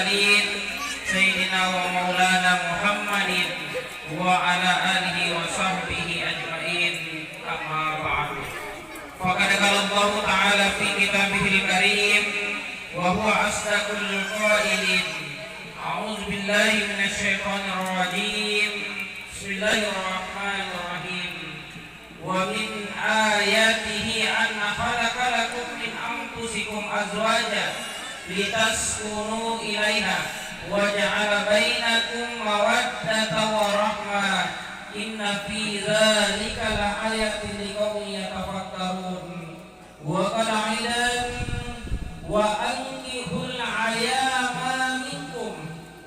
المرسلين سيدنا ومولانا محمد وعلى آله وصحبه أجمعين أما بعد فقد قال الله تعالى في كتابه الكريم وهو أصدق القائلين أعوذ بالله من الشيطان الرجيم بسم الله الرحمن الرحيم ومن آياته أن خلق لكم من أنفسكم أزواجا لتسكنوا إليها وجعل بينكم مودة ورحمة إن في ذلك لآية لقوم يتفكرون وقال أيضا وأنكحوا الأيام منكم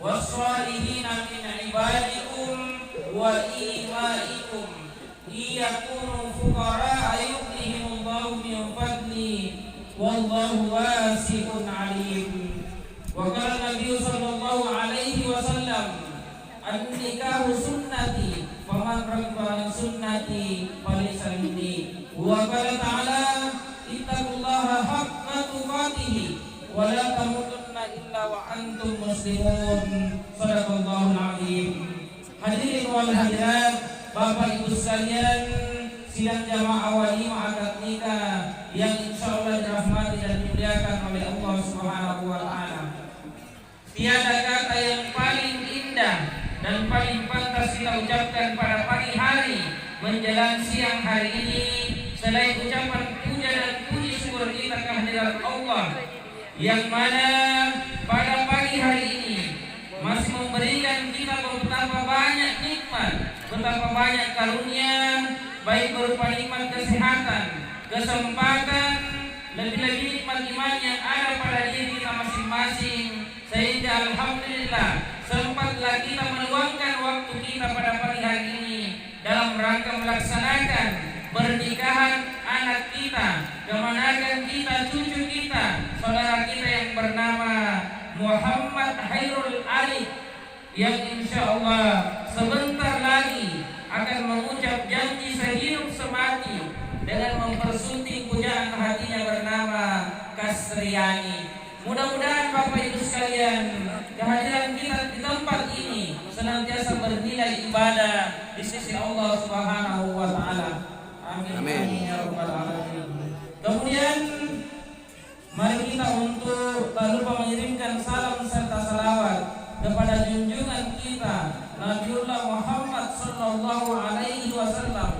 والصالحين من عبادكم وإمائكم إن يكونوا فقراء يغنيهم الله من فضله والله واسع عليم وقال النبي صلى الله عليه وسلم النكاح سنتي فمن رغب عن سنتي فليس مني وقال تعالى اتقوا الله حق تقاته ولا تموتن إلا وأنتم مسلمون صدق الله العظيم. Hadirin wal hadirat, Bapak Ibu sekalian, sidang jamaah walimah akad nikah yang insyaallah dirahmati dan dimuliakan oleh Allah Subhanahu wa taala. Tiada kata yang paling indah dan paling pantas kita ucapkan pada pagi hari menjelang siang hari ini selain ucapan puja dan puji syukur kita kehadirat Allah yang mana pada pagi hari ini masih memberikan kita betapa banyak nikmat, betapa banyak karunia, baik berupa nikmat kesehatan, kesempatan, lebih-lebih nikmat iman yang ada pada diri kita masing-masing, sehingga alhamdulillah sempatlah kita meluangkan waktu kita pada pagi hari ini dalam rangka melaksanakan pernikahan anak kita, kemenakan kita, cucu kita, saudara kita yang bernama Muhammad Hairul Ali yang insya Allah sebentar lagi akan mengucap janji sehidup semati dengan mempersunting pujaan hatinya bernama Kasriani. Mudah-mudahan Bapak Ibu sekalian, kehadiran kita di tempat ini senantiasa bernilai ibadah di sisi Allah Subhanahu wa taala. Amin. Amin ya rabbal alamin. Kemudian mari kita untuk tak lupa mengirimkan salam serta salawat kepada junjungan kita Nabiullah Muhammad sallallahu alaihi wasallam,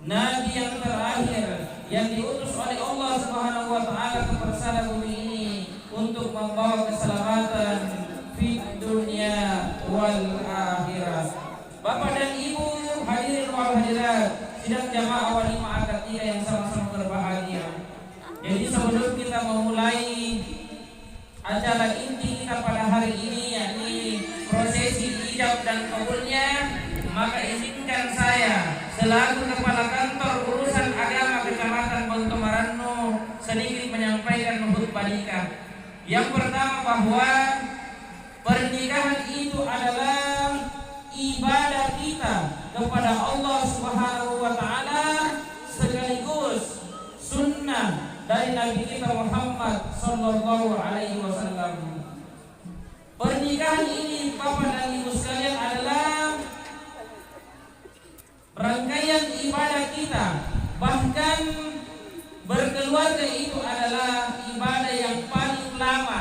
Nabi yang terakhir yang diutus oleh Allah Subhanahu wa taala ke persada bumi ini untuk membawa keselamatan di dunia wal akhirah. Bapak dan Ibu hadirin wal hadirat, sidang jamaah walimah akad nikah yang sama-sama berbahagia. Jadi sebelum kita memulai acara inti kita pada hari ini, yakni prosesi ijab dan kabulnya, maka izinkan saya selaku Kepala Kantor Urusan Agama Kecamatan Bonto Maranno sedikit menyampaikan khutbah nikah. Yang pertama bahwa pernikahan itu adalah ibadah kita kepada Allah Subhanahu wa taala sekaligus sunnah dari Nabi kita Muhammad sallallahu alaihi wasallam. Pernikahan ini Bapak dan Ibu sekalian adalah rangkaian ibadah kita. Bahkan berkeluarga itu adalah ibadah yang paling lama,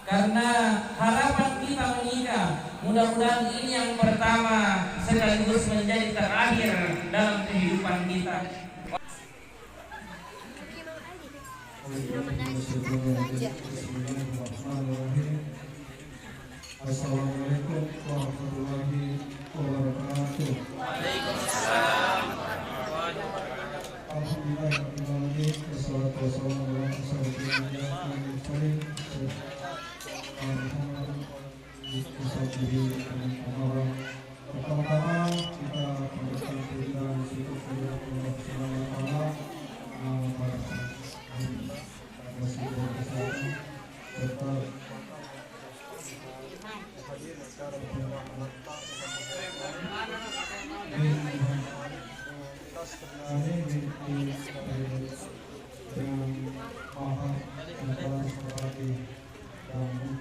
karena harapan kita menikah mudah-mudahan ini yang pertama sekaligus menjadi terakhir dalam kehidupan kita. Assalamualaikum warahmatullahi wabarakatuh. Waalaikumsalam. Alhamdulillahirrahmanirrahim. Wassalatu wassalamu ala asyrofil anbiya'i wal mursalin. Pertama-tama kita panjatkan puji dan syukur kepada Allah Subhanahu wa taala serta yang maha dan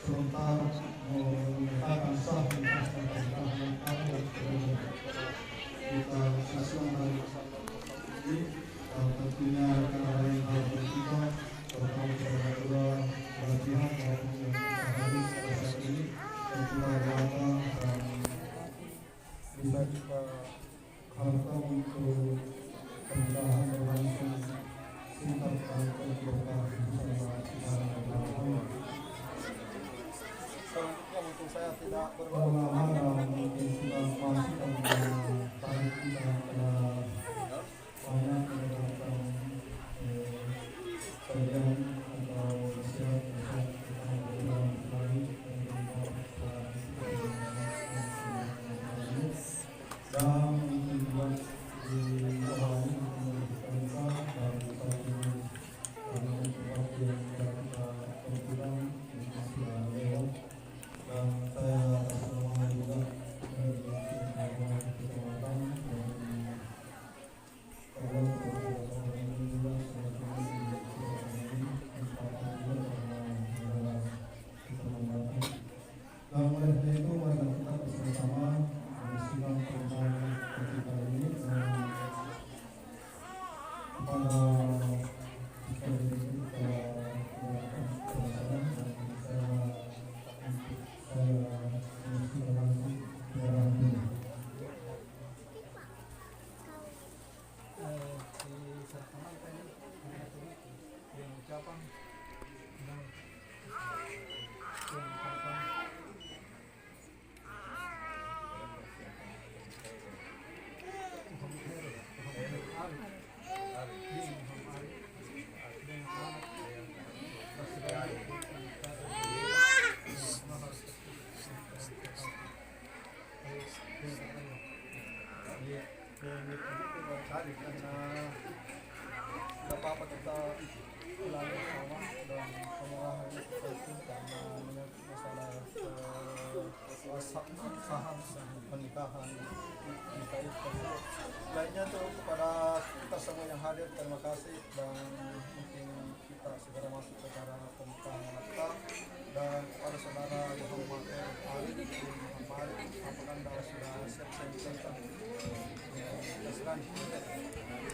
sebentar menyatakan sah menetapkan pernikahan kami kita saksikan ini tentunya rekan-rekan yang harus kita terutama kepada kedua belah pihak maupun yang kita hadir pada saat ini dan kita doakan dan bisa kita harapkan untuk pernikahan berlangsung singkat dan berkah bersama kita bersama. Selanjutnya mungkin saya tidak Perlama dan mungkin sudah masuk dalam tarik kita pada banyak menggunakan sajian atau nasihat kita berulang lagi dan mungkin juga di bawah ini kita dan satu waktu yang kita perlukan untuk sudah lewat. Dan saya selama juga dari kecamatan dan kalau ini juga dan oleh itu mari kita bersama-sama menyaksikan pernikahan kita ini dan kepada kita dapat kita ulangi sama dan pemerahan seperti karena menyangkut masalah saham pernikahan dikaitkan lainnya tuh kepada kita semua yang hadir terima kasih dan mungkin kita segera masuk ke cara pernikahan kita dan kepada saudara Muhammad Arif apakah anda sudah siap-siap